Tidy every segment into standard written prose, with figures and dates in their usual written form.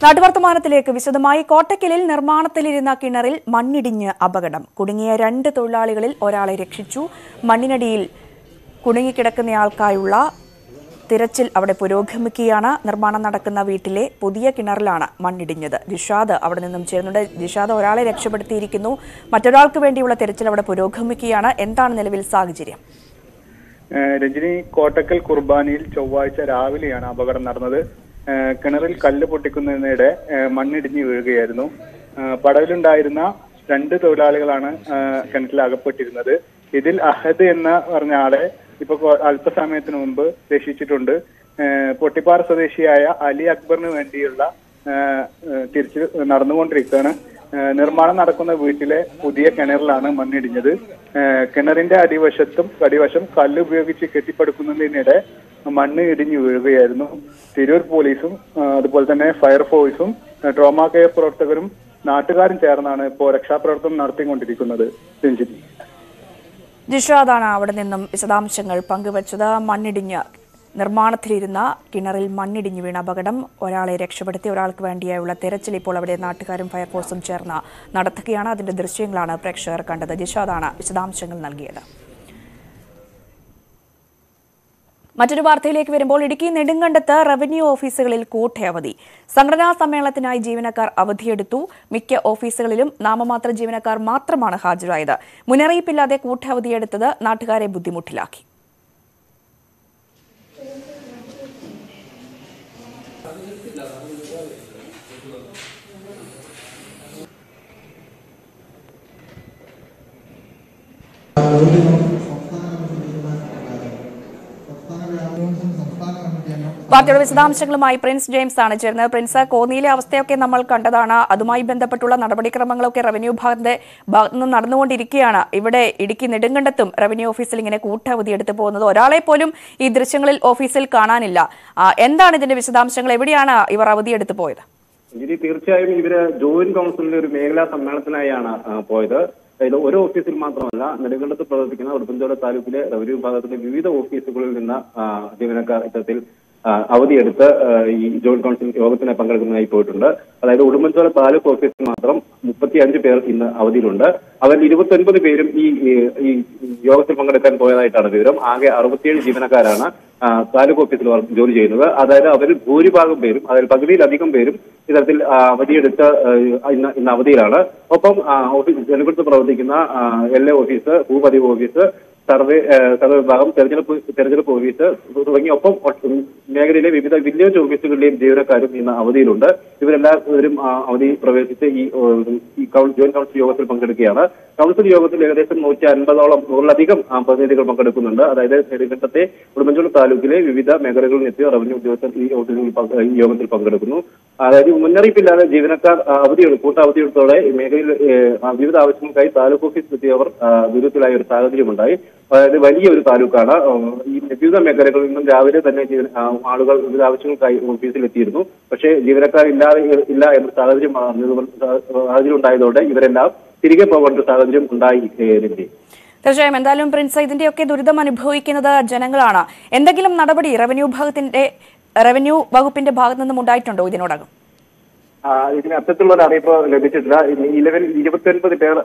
നാട്ടുവർത്തമാനത്തിലേക്ക് വിശദമായി. കോട്ടക്കലിൽ നിർമ്മാണത്തിലിരുന്ന കിണറിൽ മണ്ണിടിഞ്ഞ് അപകടം. കുടുങ്ങിയ 2 തൊഴിലാളികളിൽ ഒരാളെ രക്ഷിച്ചു. മണ്ണിനടിയിൽ കുടുങ്ങിക്കിടക്കുന്നയാൾക്കായുള്ള തിരച്ചിൽ അവിടെ പുരോഗമിക്കുകയാണ്. നിർമ്മാണം നടക്കുന്ന വീട്ടിലെ പുതിയ കിണറിലാണ് മണ്ണിടിഞ്ഞത്. ജിഷാദ് അവിടെ നിന്നും ചേരുന്നുണ്ട്. ജിഷാദ്, ഒരാളെ രക്ഷപ്പെടുത്തിയിരിക്കുന്നു, മറ്റൊരാൾക്ക് വേണ്ടിയുള്ള തിരച്ചിൽ അവിടെ പുരോഗമിക്കുകയാണ്. എന്താണ് നിലവിൽ സാഹചര്യം? രജനി, കോട്ടക്കൽ കുർബാനയിൽ ചൊവ്വാഴ്ച രാവിലെയാണ് അപകടം നടന്നത്. കിണറിൽ കല്ല് പൊട്ടിക്കുന്നതിനിടെ മണ്ണിടിഞ്ഞ് വീഴുകയായിരുന്നു. പടവിലുണ്ടായിരുന്ന 2 തൊഴിലാളികളാണ് കിണറ്റിൽ അകപ്പെട്ടിരുന്നത്. ഇതിൽ അഹദ് എന്ന പറഞ്ഞ ആളെ ഇപ്പൊ അല്പസമയത്തിന് മുമ്പ് രക്ഷിച്ചിട്ടുണ്ട്. പൊട്ടിപ്പാറ സ്വദേശിയായ അലി അക്ബറിന് വേണ്ടിയുള്ള തിരിച്ച് നടന്നുകൊണ്ടിരിക്കുകയാണ്. നിർമ്മാണം നടക്കുന്ന വീട്ടിലെ പുതിയ കിണറിലാണ് മണ്ണിടിഞ്ഞത്. കിണറിന്റെ അടിവശം കല്ല് ഉപയോഗിച്ച് കെട്ടിപ്പടുക്കുന്നതിനിടെ മണ്ണ് ഇടിഞ്ഞു വീഴുകയായിരുന്നു. തിരൂർ പോലീസും അതുപോലെ തന്നെ ഫയർഫോഴ്സും ട്രോമാ കെയർ പ്രവർത്തകരും നാട്ടുകാരും ചേർന്നാണ് ഇപ്പോൾ രക്ഷാപ്രവർത്തനം നടത്തിക്കൊണ്ടിരിക്കുന്നത്. രഞ്ജിത്ത്, ജിഷാദാണ് അവിടെ നിന്നും വിശദാംശങ്ങൾ പങ്കുവച്ചത്. നിർമ്മാണത്തിലിരുന്ന കിണറിൽ മണ്ണിടിഞ്ഞു വീണ അപകടം. ഒരാളെ രക്ഷപ്പെടുത്തി, ഒരാൾക്ക് വേണ്ടിയുള്ള തെരച്ചിൽ ഇപ്പോൾ അവിടെ നാട്ടുകാരും ഫയർഫോഴ്സും ചേർന്ന് നടത്തുകയാണ്. അതിന്റെ ദൃശ്യങ്ങളാണ് പ്രേക്ഷകർ കണ്ടത്. ജിഷാദാണ് വിശദാംശങ്ങൾ നൽകിയത്. മറ്റൊരു വാർത്തയിലേക്ക് വരുമ്പോൾ, ഇടുക്കി നെടുങ്കണ്ടത്ത് റവന്യൂ ഓഫീസുകളിൽ കൂട്ടയവധി. സംഘടനാ സമ്മേളനത്തിനായി ജീവനക്കാർ അവധിയെടുത്തു. മിക്ക ഓഫീസുകളിലും നാമമാത്ര ജീവനക്കാർ മാത്രമാണ് ഹാജരായത്. മുന്നറിയിപ്പില്ലാതെ കൂട്ടയവധിയെടുത്തത് നാട്ടുകാരെ ബുദ്ധിമുട്ടിലാക്കി. വാർത്തയുടെ വിശദാംശങ്ങളുമായി പ്രിൻസ് ജെയിംസ് ആണ് ചേർന്നത്. പ്രിൻസ്, കോന്നിയിലെ അവസ്ഥയൊക്കെ നമ്മൾ കണ്ടതാണ്. അതുമായി ബന്ധപ്പെട്ടുള്ള നടപടിക്രമങ്ങളൊക്കെ റവന്യൂ ഭാഗത്ത് നിന്ന് നടന്നുകൊണ്ടിരിക്കുകയാണ്. ഇവിടെ ഇടുക്കി നെടുങ്കണ്ടത്തും റവന്യൂ ഓഫീസിൽ ഇങ്ങനെ കൂട്ടവധി എടുത്തു പോകുന്നത്, ഒരാളെ പോലും ഈ ദൃശ്യങ്ങളിൽ ഓഫീസിൽ കാണാനില്ല. എന്താണ് ഇതിന്റെ വിശദാംശങ്ങൾ? എവിടെയാണ് ഇവർ അവധിയെടുത്ത് പോയത്? തീർച്ചയായും ഇവര് ജോയിന്റ് കൗൺസിലിന്റെ ഒരു മേഖലാ സമ്മേളനത്തിനായാണ് പോയത്. അതായത് ഒരു ഓഫീസിൽ മാത്രമല്ല, നെടുങ്കണ്ടത്ത് പ്രവർത്തിക്കുന്ന ഉടുമ്പൻചോല താലൂക്കിലെ റവന്യൂ വിഭാഗത്തിലെ വിവിധ ഓഫീസുകളിൽ നിന്ന് ജീവനക്കാർ ഇത്തരത്തിൽ അവധിയെടുത്ത് ഈ ജോയിന്റ് കൗൺസിൽ യോഗത്തിന് പങ്കെടുക്കുന്നതായി പോയിട്ടുണ്ട്. അതായത് ഉടുമ്പൻചോല താലൂക്ക് ഓഫീസിൽ മാത്രം 35 പേർ ഇന്ന് അവധിയിലുണ്ട്. അവരിൽ 29 പേരും ഈ യോഗത്തിൽ പങ്കെടുക്കാൻ പോയതായിട്ടാണ് വിവരം. ആകെ 67 ജീവനക്കാരാണ് താലൂക്ക് ഓഫീസിൽ ജോലി ചെയ്യുന്നത്. അതായത് അവരിൽ ഭൂരിഭാഗം പേരും, അതായത് പകുതിയിലധികം പേരും ഇത്തരത്തിൽ അവധിയെടുത്ത് ഇന്ന് അവധിയിലാണ്. ഒപ്പം നെടുങ്കണ്ടത്ത് പ്രവർത്തിക്കുന്ന LA ഓഫീസ്, ഭൂപതിവ് ഓഫീസ്, സർവേ വിഭാഗം, തെരഞ്ഞെടുപ്പ് ഓഫീസ് തുടങ്ങി ഒപ്പം മേഖലയിലെ വിവിധ വില്ലേജ് ഓഫീസുകളിലെയും ജീവനക്കാരും ഇന്ന് അവധിയിലുണ്ട്. ഇവരെല്ലാവരും അവധി പ്രവേശിച്ച് ഈ ജോയിന്റ് കൗൺസിൽ യോഗത്തിൽ പങ്കെടുക്കുകയാണ്. കൗൺസിൽ യോഗത്തിൽ ഏകദേശം 150-ഓളം പ്രതിനിധികൾ പങ്കെടുക്കുന്നുണ്ട്. അതായത് നെടുങ്കണ്ടത്തെ ഉടുമ്പൻചോല താലൂക്കിലെ വിവിധ മേഖലകളിൽ എത്തിയ റവന്യൂ ഉദ്യോഗസ്ഥർ ഈ യോഗത്തിൽ പങ്കെടുക്കുന്നു. അതായത് മുന്നറിയിപ്പില്ലാതെ ജീവനക്കാർ കൂട്ടവധിയെടുത്തോടെ മേഖലയിൽ വിവിധ ആവശ്യങ്ങൾക്കായി താലൂക്ക് ഓഫീസിൽ എത്തിയവർ ദുരിതത്തിലായ ഒരു സാഹചര്യമുണ്ടായി. അതായത് വലിയൊരു താലൂക്കാണ്. ഈ വിവിധ മേഖലകളിൽ നിന്നും രാവിലെ തന്നെ ആളുകൾ വിവിധ ആവശ്യങ്ങൾക്കായി ഓഫീസിൽ എത്തിയിരുന്നു. പക്ഷേ ജീവനക്കാർ ഇല്ല എന്ന സാഹചര്യം ഉണ്ടായതോടെ ഇവരെല്ലാം തിരികെ പോകേണ്ട സാഹചര്യം ഉണ്ടായി. തീർച്ചയായും. എന്തായാലും പ്രിൻസ്, ഇതിന്റെയൊക്കെ ദുരിതം അനുഭവിക്കുന്നത് ജനങ്ങളാണ്. എന്തെങ്കിലും നടപടി റവന്യൂ വകുപ്പിന്റെ ഭാഗത്തു നിന്നും ഉണ്ടായിട്ടുണ്ടോ ഇതിനോടകം? ഇതിന് അത്തരത്തിലുള്ള ഒരു അറിയിപ്പ് ലഭിച്ചിട്ടില്ല. നിലവിൽ 29 പേർ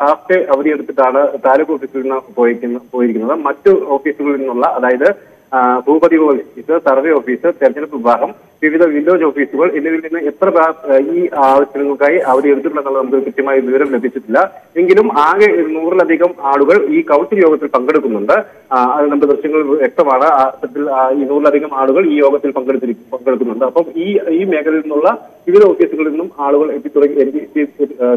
ഹാഫ് ഡേ അവധിയെടുത്തിട്ടാണ് താലൂക്ക് ഓഫീസിൽ നിന്ന് പോയിരിക്കുന്നത്. മറ്റു ഓഫീസുകളിൽ നിന്നുള്ള, അതായത് ഭൂപതിവ് ഓഫീസ്, സർവേ ഓഫീസ്, തെരഞ്ഞെടുപ്പ് വിഭാഗം, വിവിധ വില്ലേജ് ഓഫീസുകൾ എന്നിവയിൽ നിന്ന് എത്ര ഈ ആവശ്യങ്ങൾക്കായി അവധിയെടുത്തിട്ടുണ്ടെന്നുള്ള നമുക്ക് കൃത്യമായ വിവരം ലഭിച്ചിട്ടില്ല. എങ്കിലും ആകെ 100-ലധികം ആളുകൾ ഈ കൗൺസിൽ യോഗത്തിൽ പങ്കെടുക്കുന്നുണ്ട്. അത് നമ്മുടെ ദൃശ്യങ്ങൾ വ്യക്തമാണ്. ഈ 100-ലധികം ആളുകൾ ഈ യോഗത്തിൽ പങ്കെടുക്കുന്നുണ്ട്. അപ്പം ഈ മേഖലയിൽ നിന്നുള്ള വിവിധ ഓഫീസുകളിൽ നിന്നും ആളുകൾ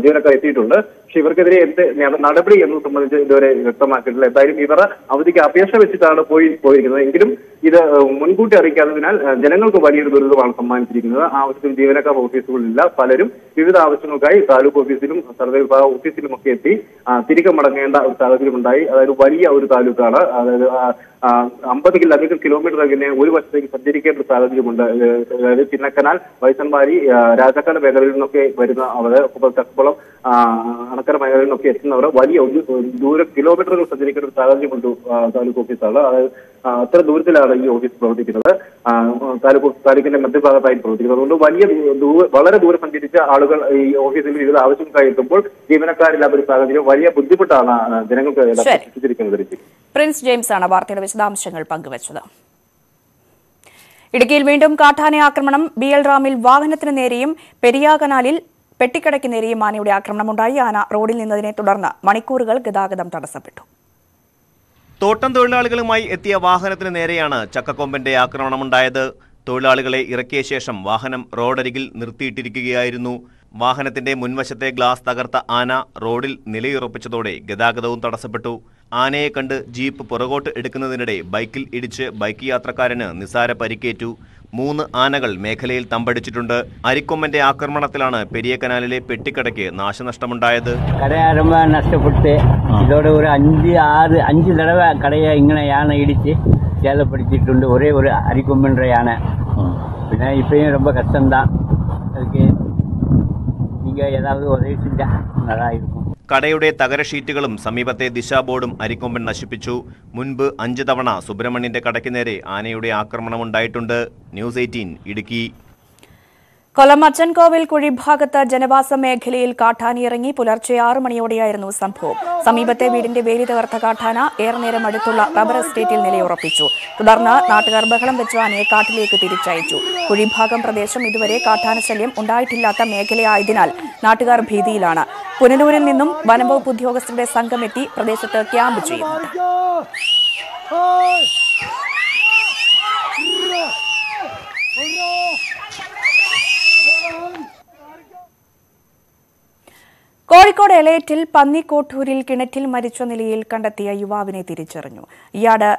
ജീവനക്കാർ എത്തിയിട്ടുണ്ട്. പക്ഷെ ഇവർക്കെതിരെ എന്ത് നടപടി എന്നത് സംബന്ധിച്ച് ഇതുവരെ വ്യക്തമാക്കിയിട്ടില്ല. എന്തായാലും ഇവർ അവധിക്ക് അപേക്ഷ വെച്ചിട്ടാണ് പോയിരിക്കുന്നത്. എങ്കിലും ഇത് മുൻകൂട്ടി അറിയിക്കാത്തതിനാൽ ജനങ്ങൾക്ക് വലിയൊരു ദുരിതമാണ് സമ്മാനിച്ചിരിക്കുന്നത്. ആവശ്യത്തിൽ ജീവനക്കാർ ഓഫീസുകളിലില്ല. പലരും വിവിധ ആവശ്യങ്ങൾക്കായി താലൂക്ക് ഓഫീസിലും സർവേ വിഭാഗ ഓഫീസിലും ഒക്കെ എത്തി തിരികെ മടങ്ങേണ്ട ഒരു സാഹചര്യം ഉണ്ടായി. അതായത് വലിയ ഒരു താലൂക്കാണ്. അതായത് 50-ലധികം കിലോമീറ്റർ അകലെ ഒരു വശത്തേക്ക് സഞ്ചരിക്കേണ്ട ഒരു സാഹചര്യമുണ്ട്. അതായത് ചിന്നക്കനാൽ, വൈസന്മാരി, രാജാക്കാട് മേഖലയിൽ നിന്നൊക്കെ വരുന്ന അവർ ചക്കുളം അണക്കര മേഖലയിൽ നിന്നൊക്കെ എത്തുന്നവർ വലിയ കിലോമീറ്ററുകൾ സഞ്ചരിക്കുന്ന ഒരു സാഹചര്യമുണ്ട് താലൂക്ക് ഓഫീസാണ്. അതായത് അത്ര ദൂരത്തിലാണ് ഈ ഓഫീസ് പ്രവർത്തിക്കുന്നത്. താലൂക്കിന്റെ മധ്യഭാഗത്തായി പ്രവർത്തിക്കുന്നത്. അതുകൊണ്ട് വളരെ ദൂരം സഞ്ചരിച്ച ആളുകൾ ഈ ഓഫീസിൽ വിവിധ ആവശ്യങ്ങൾക്കായി എത്തുമ്പോൾ ജീവനക്കാരില്ലാത്ത ഒരു സാഹചര്യം വലിയ ബുദ്ധിമുട്ടാണ് ജനങ്ങൾക്ക് സൃഷ്ടിച്ചിരിക്കുന്നത്. പ്രിൻസ് ജെയിംസ് ആണ് വാർത്തയുടെ വിശദാംശങ്ങൾ പങ്കുവച്ചത്. ഇടുക്കിയിൽ വീണ്ടും കാട്ടാന ആക്രമണം. BL റാമിൽ വാഹനത്തിന് നേരെയും പെരിയാകനാലിൽ പെട്ടിക്കടയ്ക്ക് നേരെയും ആനയുടെ ആക്രമണമുണ്ടായി. ആന റോഡിൽ നിന്നതിനെ തുടർന്ന് മണിക്കൂറുകൾ ഗതാഗതം തടസ്സപ്പെട്ടു. തോട്ടം തൊഴിലാളികളുമായി എത്തിയ വാഹനത്തിന് നേരെയാണ് ചക്കക്കൊമ്പന്റെ ആക്രമണമുണ്ടായത്. തൊഴിലാളികളെ ഇറക്കിയ ശേഷം വാഹനം റോഡരികിൽ നിർത്തിയിട്ടിരിക്കുകയായിരുന്നു. വാഹനത്തിന്റെ മുൻവശത്തെ ഗ്ലാസ് തകർത്ത ആന റോഡിൽ നിലയുറപ്പിച്ചതോടെ ഗതാഗതവും തടസ്സപ്പെട്ടു. ആനയെ കണ്ട് ജീപ്പ് പുറകോട്ട് എടുക്കുന്നതിനിടെ ബൈക്കിൽ ഇടിച്ച് ബൈക്ക് യാത്രക്കാരന് നിസാര പരിക്കേറ്റു. 3 ആനകൾ മേഖലയിൽ തമ്പടിച്ചിട്ടുണ്ട്. അരിക്കൊമ്പന്റെ ആക്രമണത്തിലാണ് പെരിയക്കനാലിലെ പെട്ടിക്കടയ്ക്ക് നാശനഷ്ടമുണ്ടായത്. കടയാരംഭ നഷ്ടപ്പെട്ട് ഇതോടെ ഒരു 5 തടവ കടയെ ഇങ്ങനെ യാന ഇടിച്ച് சேதப்படுத்திட்டு ஒரே ஒரு அரிக்கொம்பன்ற யானை. പിന്നെ இப்பயும் ரொம்ப கஷ்டம்தான். அதுக்கு நீங்க ஏதாவது உதவி செஞ்சா நல்லா இருக்கும். കടയുടെ തകര ഷീറ്റുകളും സമീപത്തെ ദിശാബോർഡും അരിക്കൊമ്പൻ നശിപ്പിച്ചു. മുൻപ് 5 തവണ സുബ്രഹ്മണ്യന്റെ കടയ്ക്ക് നേരെ ആനയുടെ ആക്രമണമുണ്ടായിട്ടുണ്ട്. ന്യൂസ് 18 ഇടുക്കി. കൊല്ലം അച്ചൻകോവിൽ കുഴിഭാഗത്ത് ജനവാസ മേഖലയിൽ കാട്ടാന ഇറങ്ങി. പുലർച്ചെ 6 മണിയോടെയായിരുന്നു സംഭവം. സമീപത്തെ വീടിന്റെ വേലി തകർത്ത കാട്ടാന ഏറെ നേരം അടുത്തുള്ള റബ്ബർ എസ്റ്റേറ്റിൽ നിലയുറപ്പിച്ചു. തുടർന്ന് നാട്ടുകാർ ബഹളം വെച്ച് ആനയെ കാട്ടിലേക്ക് തിരിച്ചയച്ചു. കുഴിഭാഗം പ്രദേശം ഇതുവരെ കാട്ടാന ശല്യം ഉണ്ടായിട്ടില്ലാത്ത മേഖലയായതിനാൽ നാട്ടുകാർ ഭീതിയിലാണ്. പുനലൂരിൽ നിന്നും വനംവകുപ്പ് ഉദ്യോഗസ്ഥരുടെ സംഘമെത്തി പ്രദേശത്ത് ക്യാമ്പ് ചെയ്യുന്നുണ്ട്. കോഴിക്കോട് എളേറ്റിൽ പന്നിക്കോട്ടൂരിൽ കിണറ്റിൽ മരിച്ച നിലയിൽ കണ്ടെത്തിയ യുവാവിനെ തിരിച്ചറിഞ്ഞു. ഇയാള്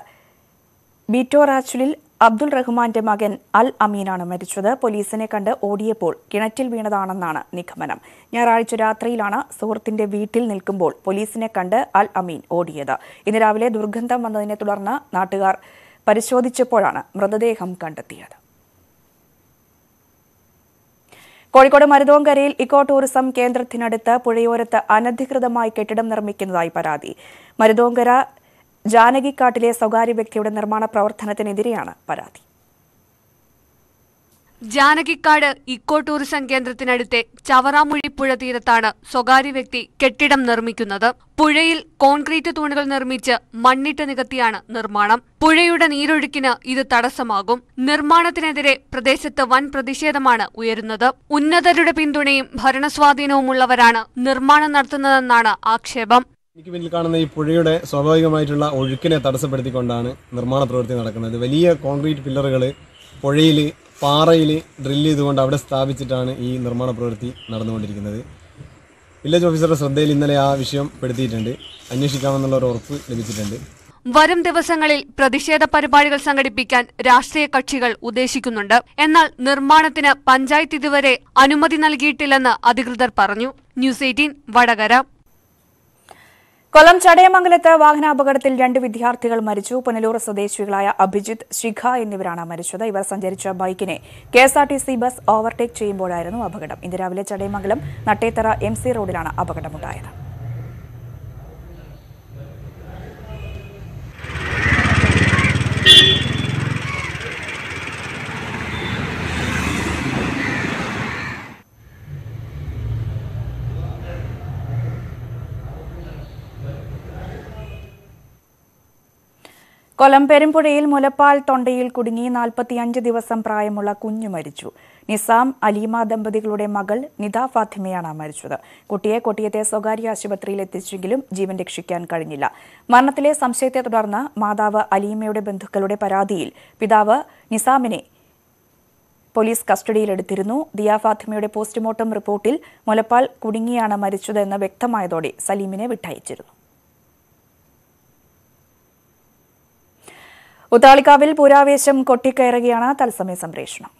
ബീറ്റോറാച്ചുലിൽ അബ്ദുൾ റഹ്മാന്റെ മകൻ അൽ അമീനാണ് മരിച്ചത്. പോലീസിനെ കണ്ട് ഓടിയപ്പോൾ കിണറ്റിൽ വീണതാണെന്നാണ് നിഗമനം. ഞായറാഴ്ച രാത്രിയിലാണ് സുഹൃത്തിന്റെ വീട്ടിൽ നിൽക്കുമ്പോൾ പോലീസിനെ കണ്ട് അൽ അമീൻ ഓടിയത്. ഇന്ന് രാവിലെ ദുർഗന്ധം വന്നതിനെ തുടർന്ന് നാട്ടുകാർ പരിശോധിച്ചപ്പോഴാണ് മൃതദേഹം കണ്ടെത്തിയത്. കോഴിക്കോട് മരുതോങ്കരയിൽ ഇക്കോ ടൂറിസം കേന്ദ്രത്തിനടുത്ത് പുഴയോരത്ത് അനധികൃതമായി കെട്ടിടം നിർമ്മിക്കുന്നതായി പരാതി. മരുതോങ്കര ജാനകിക്കാട്ടിലെ സ്വകാര്യ വ്യക്തിയുടെ നിർമ്മാണ പ്രവർത്തനത്തിനെതിരെയാണ് പരാതി. ജാനകിക്കാട് ഇക്കോ ടൂറിസം കേന്ദ്രത്തിനടുത്തെ ചവറാമുഴി പുഴ തീരത്താണ് സ്വകാര്യ വ്യക്തി കെട്ടിടം നിർമ്മിക്കുന്നത്. പുഴയിൽ കോൺക്രീറ്റ് തൂണുകൾ നിർമ്മിച്ച് മണ്ണിട്ട് നികത്തിയാണ് നിർമ്മാണം. പുഴയുടെ നീരൊഴുക്കിന് ഇത് തടസ്സമാകും. നിർമ്മാണത്തിനെതിരെ പ്രദേശത്ത് വൻ പ്രതിഷേധമാണ് ഉയരുന്നത്. ഉന്നതരുടെ പിന്തുണയും ഭരണസ്വാധീനവുമുള്ളവരാണ് നിർമ്മാണം നടത്തുന്നതെന്നാണ് ആക്ഷേപം. എനിക്ക് പിന്നിൽ കാണുന്ന ഈ പുഴയുടെ സ്വാഭാവികമായിട്ടുള്ള ഒഴുക്കിനെ തടസ്സപ്പെടുത്തിക്കൊണ്ടാണ് നിർമ്മാണ പ്രവൃത്തി നടക്കുന്നത്. വലിയ കോൺക്രീറ്റ് പില്ലറുകൾ പുഴയിൽ പാറയിൽ ഡ്രില്ല് ചെയ്തുകൊണ്ട് അവിടെ സ്ഥാപിച്ചിട്ടാണ് ഈ നിർമ്മാണ പ്രവൃത്തി നടന്നുകൊണ്ടിരിക്കുന്നത്. വില്ലേജ് ഓഫീസറുടെ ശ്രദ്ധയിൽ ഇന്നലെ ആ വിഷയം പെടുത്തിയിട്ടുണ്ട്. അന്വേഷിക്കാമെന്നുള്ള ഒരു ഉറപ്പ് ലഭിച്ചിട്ടുണ്ട്. വരും ദിവസങ്ങളിൽ പ്രതിഷേധ പരിപാടികൾ സംഘടിപ്പിക്കാൻ രാഷ്ട്രീയ കക്ഷികൾ ഉദ്ദേശിക്കുന്നുണ്ട്. എന്നാൽ നിർമ്മാണത്തിന് പഞ്ചായത്ത് ഇതുവരെ അനുമതി നൽകിയിട്ടില്ലെന്ന് അധികൃതർ പറഞ്ഞു. ന്യൂസ് 18 വടകര. കൊല്ലം ചടയമംഗലത്ത് വാഹനാപകടത്തിൽ 2 വിദ്യാർത്ഥികൾ മരിച്ചു. പുനലൂർ സ്വദേശികളായ അഭിജിത്ത്, ശിഖ എന്നിവരാണ് മരിച്ചത്. ഇവർ സഞ്ചരിച്ച ബൈക്കിനെ KSRTC ബസ് ഓവർടേക്ക് ചെയ്യുമ്പോഴായിരുന്നു അപകടം. ഇന്ന് രാവിലെ ചടയമംഗലം നട്ടേത്തറ MC റോഡിലാണ് അപകടമുണ്ടായത്. കൊല്ലം പെരുമ്പുഴയിൽ മുലപ്പാൽ തൊണ്ടയിൽ കുടുങ്ങി 45 ദിവസം പ്രായമുള്ള കുഞ്ഞു മരിച്ചു. നിസാം അലീമ ദമ്പതികളുടെ മകൾ നിത ഫാത്തിമയാണ് മരിച്ചത്. കുട്ടിയെ കൊട്ടിയത്തെ സ്വകാര്യ ആശുപത്രിയിൽ എത്തിച്ചെങ്കിലും ജീവൻ രക്ഷിക്കാൻ കഴിഞ്ഞില്ല. മരണത്തിലെ സംശയത്തെ തുടർന്ന് മാതാവ് അലീമയുടെ ബന്ധുക്കളുടെ പരാതിയിൽ പിതാവ് നിസാമിനെ പോലീസ് കസ്റ്റഡിയിലെടുത്തിരുന്നു. ദിയ ഫാത്തിമയുടെ പോസ്റ്റ്മോർട്ടം റിപ്പോർട്ടിൽ മുലപ്പാൽ കുടുങ്ങിയാണ് മരിച്ചതെന്ന് വ്യക്തമായതോടെ സലീമിനെ വിട്ടയച്ചിരുന്നു. ഉത്താളിക്കാവിൽ പൂരാവേശം കൊട്ടിക്കയറുകയാണ്. തത്സമയ സംപ്രേഷണം.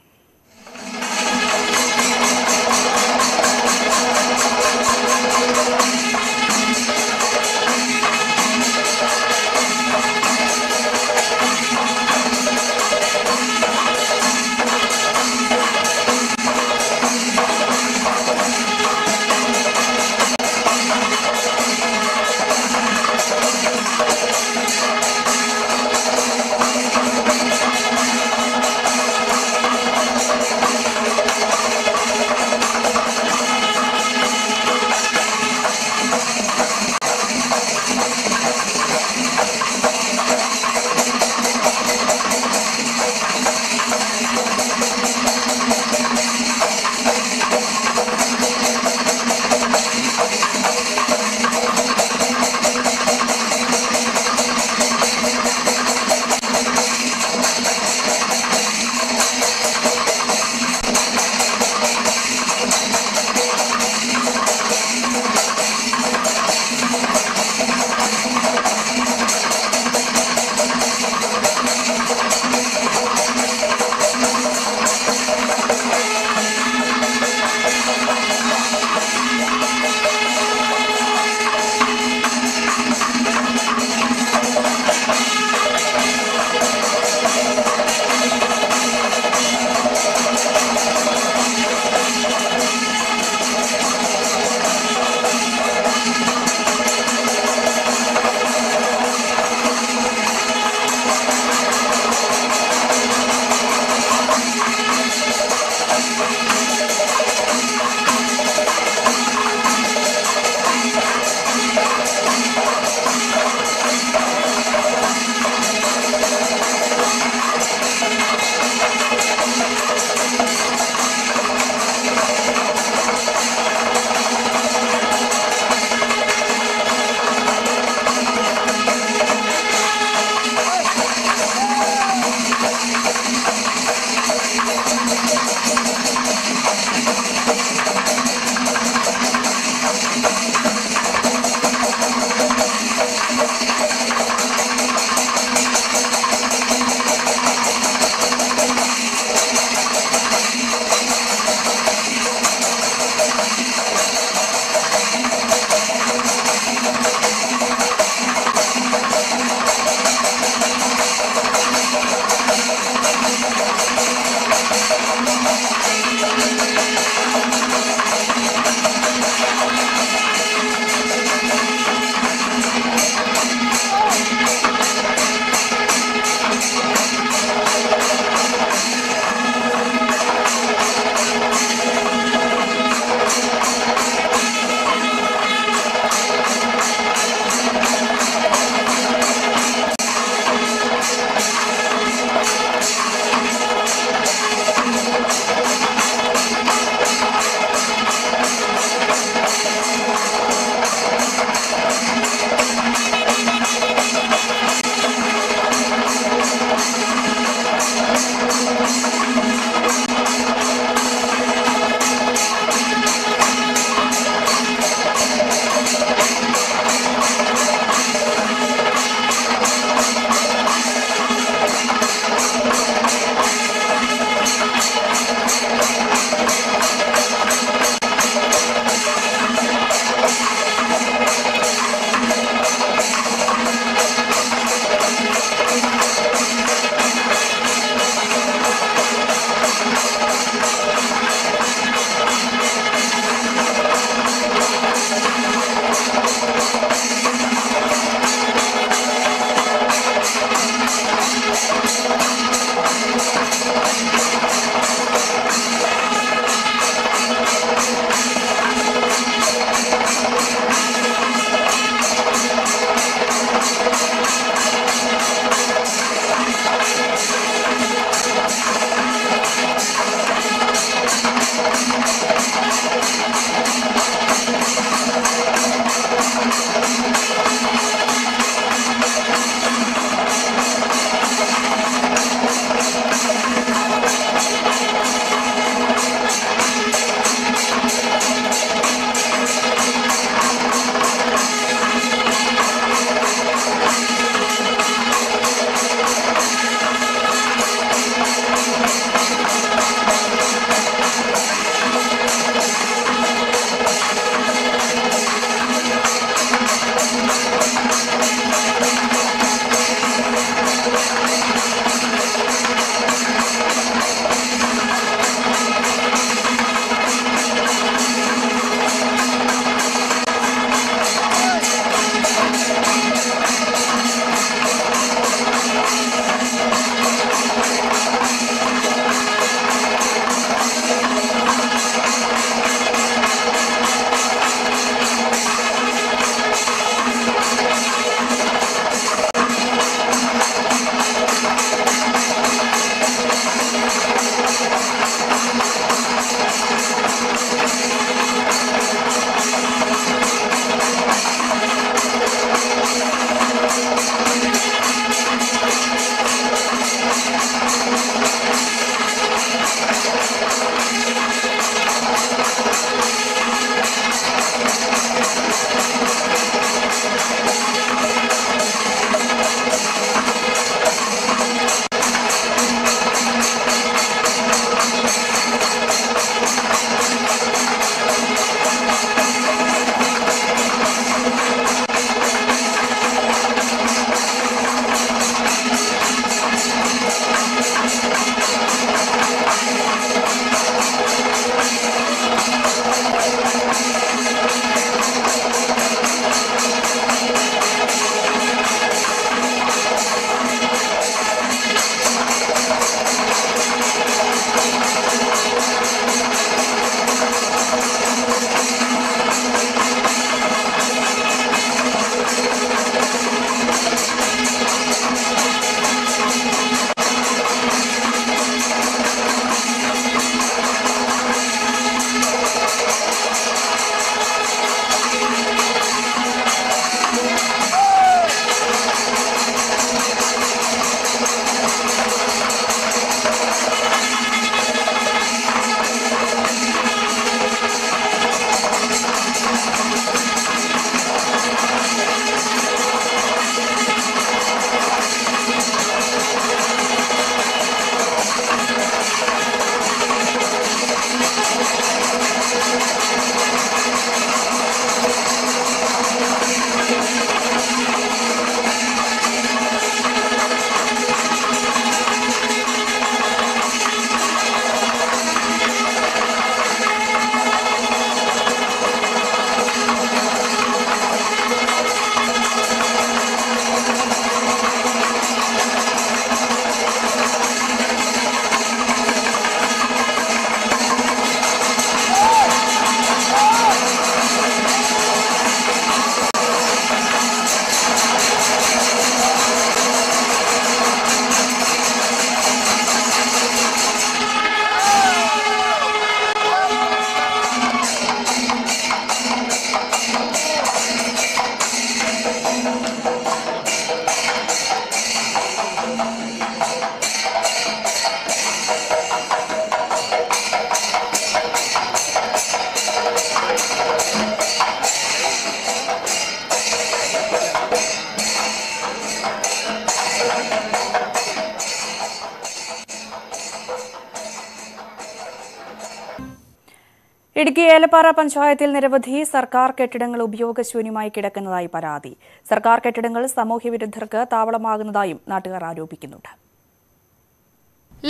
ഇടുക്കി ഏലപ്പാറ പഞ്ചായത്തിൽ നിരവധി സർക്കാർ കെട്ടിടങ്ങൾ ഉപയോഗശൂന്യമായി കിടക്കുന്നതായി പരാതി. സർക്കാർ കെട്ടിടങ്ങൾ സാമൂഹ്യവിരുദ്ധർക്ക് താവളമാകുന്നതായും നാട്ടുകാർ ആരോപിക്കുന്നുണ്ട്.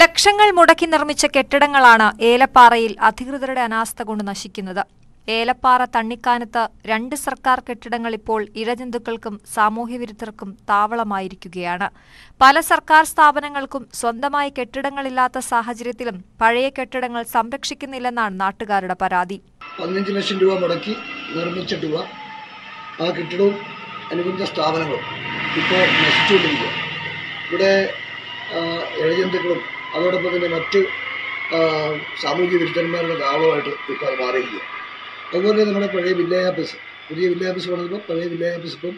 ലക്ഷങ്ങൾ മുടക്കി നിർമ്മിച്ച കെട്ടിടങ്ങളാണ് ഏലപ്പാറയിൽ അധികൃതരുടെ അനാസ്ഥ കൊണ്ട് നശിക്കുന്നത്. ഏലപ്പാറ തണ്ണിക്കാനത്ത് 2 സർക്കാർ കെട്ടിടങ്ങൾ ഇപ്പോൾ ഇഴജന്തുക്കൾക്കും സാമൂഹ്യവിരുദ്ധർക്കും താവളമായിരിക്കുകയാണ്. പല സർക്കാർ സ്ഥാപനങ്ങൾക്കും സ്വന്തമായി കെട്ടിടങ്ങളില്ലാത്ത സാഹചര്യത്തിലും പഴയ കെട്ടിടങ്ങൾ സംരക്ഷിക്കുന്നില്ലെന്നാണ് നാട്ടുകാരുടെ പരാതി. 15 ലക്ഷം രൂപ മുടക്കി നിർമ്മിച്ചിട്ടുള്ള ആ കെട്ടിടവും അനുബന്ധ സ്ഥാപനങ്ങളും ഇപ്പോൾ നശിച്ചുകൊണ്ടിരിക്കുക. ഇവിടെ ഇഴജന്തുക്കളും അതോടൊപ്പം തന്നെ മറ്റ് സാമൂഹ്യ വിരുദ്ധന്മാരുടെ താവളമായിട്ട് ഇപ്പോൾ അത് മാറിയിരിക്കുക. അതുപോലെ നമ്മുടെ പഴയ വില്ലേജ് ഓഫീസ്, പുതിയ വില്ലേജ് ഓഫീസ് പണിതപ്പോൾ പഴയ വില്ലേജ് ഓഫീസ് ഇപ്പം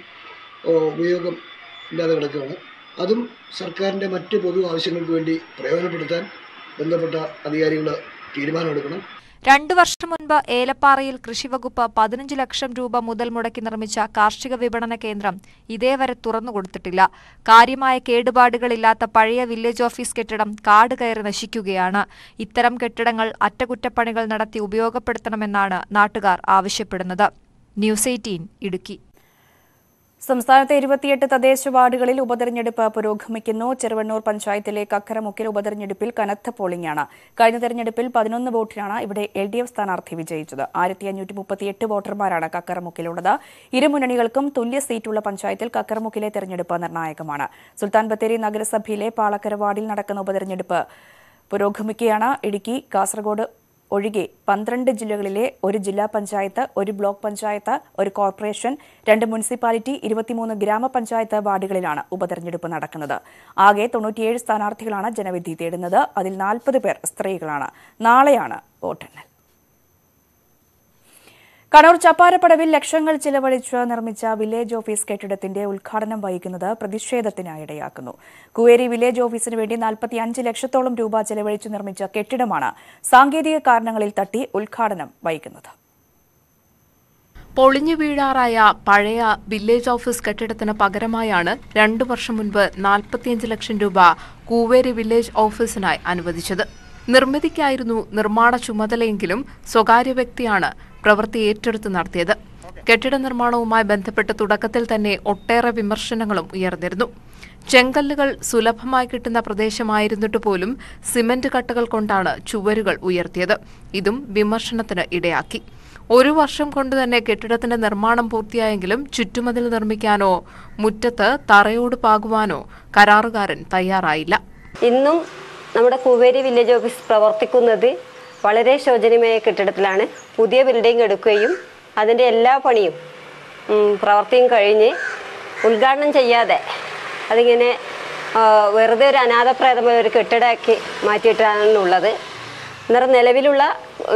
ഉപയോഗം ഇല്ലാതെ കിടക്കുകയാണ്. അതും സർക്കാരിൻ്റെ മറ്റ് പൊതു ആവശ്യങ്ങൾക്ക് വേണ്ടി പ്രയോജനപ്പെടുത്താൻ ബന്ധപ്പെട്ട അധികാരികൾ തീരുമാനമെടുക്കണം. 2 വർഷം മുൻപ് ഏലപ്പാറയിൽ കൃഷിവകുപ്പ് 15 ലക്ഷം രൂപ മുതൽ മുടക്കി നിർമ്മിച്ച കാർഷിക വിപണന കേന്ദ്രം ഇതേവരെ തുറന്നുകൊടുത്തിട്ടില്ല. കാര്യമായ കേടുപാടുകളില്ലാത്ത പഴയ വില്ലേജ് ഓഫീസ് കെട്ടിടം കാട് കയറി നശിക്കുകയാണ്. ഇത്തരം കെട്ടിടങ്ങൾ അറ്റകുറ്റപ്പണികൾ നടത്തി ഉപയോഗപ്പെടുത്തണമെന്നാണ് നാട്ടുകാർ ആവശ്യപ്പെടുന്നത്. ന്യൂസ് 18 ഇടുക്കി. സംസ്ഥാനത്തെ 28 തദ്ദേശ വാർഡുകളിൽ ഉപതെരഞ്ഞെടുപ്പ് പുരോഗമിക്കുന്നു. ചെറുവണ്ണൂർ പഞ്ചായത്തിലെ കക്കരമുക്കിൽ ഉപതെരഞ്ഞെടുപ്പിൽ കനത്ത പോളിംഗാണ്. കഴിഞ്ഞ തെരഞ്ഞെടുപ്പിൽ 11 വോട്ടിനാണ് ഇവിടെ LDF സ്ഥാനാർത്ഥി വിജയിച്ചത്. 1538 വോട്ടർമാരാണ് കക്കരമുക്കിലുള്ളത്. ഇരുമുന്നണികൾക്കും തുല്യ സീറ്റുള്ള പഞ്ചായത്തിൽ കക്കരമുക്കിലെ തെരഞ്ഞെടുപ്പ് നിർണായകമാണ്. സുൽത്താൻ ബത്തേരി നഗരസഭയിലെ പാളക്കര വാർഡിൽ നടക്കുന്ന ഉപതെരഞ്ഞെടുപ്പ് പുരോഗമിക്കുകയാണ്. ഇടുക്കി, കാസർഗോഡ് ഒഴികെ 12 ജില്ലകളിലെ 1 ജില്ലാ panchayat, 1 block panchayat, 1 corporation, 2 municipality, 23 ഗ്രാമപഞ്ചായത്ത് വാർഡുകളിലാണ് ഉപതെരഞ്ഞെടുപ്പ് നടക്കുന്നത്. ആകെ 97 സ്ഥാനാർത്ഥികളാണ് ജനവിധി തേടുന്നത്. അതിൽ 40 പേർ സ്ത്രീകളാണ്. നാളെയാണ് വോട്ടെണ്ണൽ. കണ്ണൂർ ചപ്പാരപ്പടവിൽ ലക്ഷങ്ങൾ ചിലവഴിച്ച് നിർമ്മിച്ച വില്ലേജ് ഓഫീസ് കെട്ടിടത്തിന്റെ ഉദ്ഘാടനം വൈകുന്നത് പ്രതിഷേധത്തിനിടയാക്കുന്നു. കുവേരി വില്ലേജ് ഓഫീസിന് വേണ്ടി 45 ലക്ഷത്തോളം രൂപ ചെലവഴിച്ച് നിർമ്മിച്ച കെട്ടിടമാണ് സാങ്കേതിക കാരണങ്ങളിൽ തട്ടി ഉദ്ഘാടനം വൈകുന്നത്. പൊളിഞ്ഞു വീഴാറായ പഴയ വില്ലേജ് ഓഫീസ് കെട്ടിടത്തിന് പകരമായാണ് 2 വർഷം മുൻപ് 45 ലക്ഷം രൂപ കൂവേരി വില്ലേജ് ഓഫീസിനായി അനുവദിച്ചത്. നിർമ്മിതിക്കായിരുന്നു നിർമ്മാണ ചുമതലയെങ്കിലും സ്വകാര്യ വ്യക്തിയാണ് പ്രവൃത്തി ഏറ്റെടുത്ത് നടത്തിയത്. കെട്ടിട നിർമ്മാണവുമായി ബന്ധപ്പെട്ട് തുടക്കത്തിൽ തന്നെ ഒട്ടേറെ വിമർശനങ്ങളും ഉയർന്നിരുന്നു. ചെങ്കല്ലുകൾ സുലഭമായി കിട്ടുന്ന പ്രദേശമായിരുന്നിട്ട് പോലും സിമന്റ് കട്ടകൾ കൊണ്ടാണ് ചുവരുകൾ ഉയർത്തിയത്. ഇതും വിമർശനത്തിന് ഇടയാക്കി. 1 വർഷം കൊണ്ട് തന്നെ കെട്ടിടത്തിന്റെ നിർമ്മാണം പൂർത്തിയായെങ്കിലും ചുറ്റുമതിൽ നിർമ്മിക്കാനോ മുറ്റത്ത് തറയോട് പാകുവാനോ കരാറുകാരൻ തയ്യാറായില്ല. ഇന്നും നമ്മുടെ കൂവേരി വില്ലേജ് ഓഫീസ് പ്രവർത്തിക്കുന്നത് വളരെ ശോചനീയമായ കെട്ടിടത്തിലാണ്. പുതിയ ബിൽഡിംഗ് എടുക്കുകയും അതിൻ്റെ എല്ലാ പണിയും പ്രവർത്തിയും കഴിഞ്ഞ് ഉദ്ഘാടനം ചെയ്യാതെ അതിങ്ങനെ വെറുതെ ഒരു അനാഥപ്രേതമായ ഒരു കെട്ടിടമാക്കി മാറ്റിയിട്ടാണുള്ളത്. അന്നേരം നിലവിലുള്ള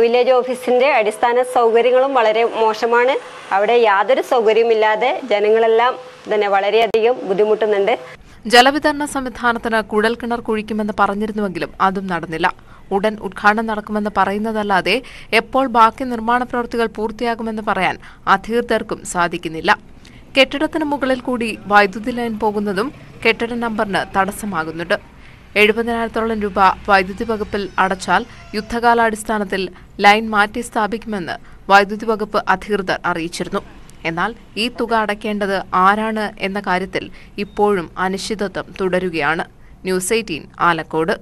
വില്ലേജ് ഓഫീസിൻ്റെ അടിസ്ഥാന സൗകര്യങ്ങളും വളരെ മോശമാണ്. അവിടെ യാതൊരു സൗകര്യവുമില്ലാതെ ജനങ്ങളെല്ലാം തന്നെ വളരെയധികം ബുദ്ധിമുട്ടുന്നുണ്ട്. ജലവിതരണ സംവിധാനത്തിന് കുഴൽക്കിണർ കുഴിക്കുമെന്ന് പറഞ്ഞിരുന്നുവെങ്കിലും അതും നടന്നില്ല. ഉടൻ ഉദ്ഘാടനം നടക്കുമെന്ന് പറയുന്നതല്ലാതെ എപ്പോൾ ബാക്കി നിർമ്മാണ പ്രവൃത്തികൾ പൂർത്തിയാകുമെന്ന് പറയാൻ അധികൃതർക്കും സാധിക്കുന്നില്ല. കെട്ടിടത്തിന് മുകളിൽ കൂടി വൈദ്യുതി ലൈൻ പോകുന്നതും കെട്ടിട നമ്പറിന് തടസ്സമാകുന്നുണ്ട്. 70,000-ഓളം രൂപ വൈദ്യുതി വകുപ്പിൽ അടച്ചാൽ യുദ്ധകാലാടിസ്ഥാനത്തിൽ ലൈൻ മാറ്റി സ്ഥാപിക്കുമെന്ന് വൈദ്യുതി വകുപ്പ് അധികൃതർ അറിയിച്ചിരുന്നു. എന്നാൽ ഈ തുക അടയ്ക്കേണ്ടത് ആരാണ് എന്ന കാര്യത്തിൽ ഇപ്പോഴും അനിശ്ചിതത്വം തുടരുകയാണ്. ന്യൂസ് 18 ആലക്കോട്.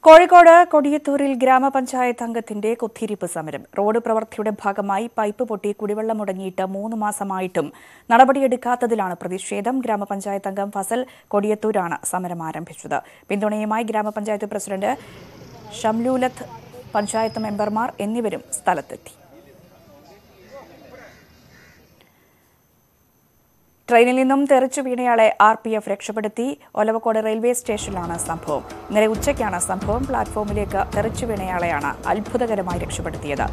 കോഴിക്കോട് കൊടിയത്തൂരിൽ ഗ്രാമപഞ്ചായത്ത് അംഗത്തിന്റെ കുത്തിയിരിപ്പ് സമരം. റോഡ് പ്രവൃത്തിയുടെ ഭാഗമായി പൈപ്പ് പൊട്ടി കുടിവെള്ളം മുടങ്ങിയിട്ട് 3 മാസമായിട്ടും നടപടിയെടുക്കാത്തതിലാണ് പ്രതിഷേധം. ഗ്രാമപഞ്ചായത്ത് അംഗം ഫസൽ കൊടിയത്തൂരാണ് സമരം ആരംഭിച്ചത്. പിന്തുണയുമായി ഗ്രാമപഞ്ചായത്ത് പ്രസിഡന്റ് ഷംലൂലത്ത്, പഞ്ചായത്ത് മെമ്പർമാർ എന്നിവരും സ്ഥലത്തെത്തി. ട്രെയിനിൽ നിന്നും തെറിച്ചു വീണയാളെ RPF രക്ഷപ്പെടുത്തി. ഒലവക്കോട് റെയിൽവേ സ്റ്റേഷനിലാണ് സംഭവം. ഇന്നലെ ഉച്ചയ്ക്കാണ് സംഭവം. പ്ലാറ്റ്ഫോമിലേക്ക് തെറിച്ചു വീണയാളെയാണ് അത്ഭുതകരമായി രക്ഷപ്പെടുത്തിയത്.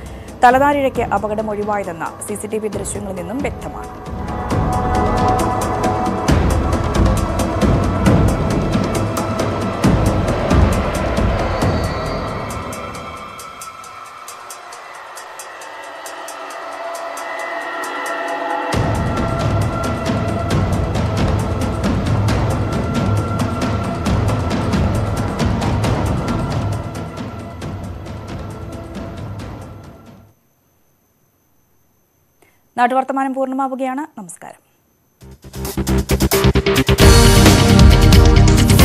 തലനാരിഴയ്ക്ക് അപകടം ഒഴിവായതെന്ന് CCTV ദൃശ്യങ്ങളിൽ നിന്നും വ്യക്തമാണ്. നാട്ടുവർത്തമാനം പൂർണ്ണമാവുകയാണ്. നമസ്കാരം.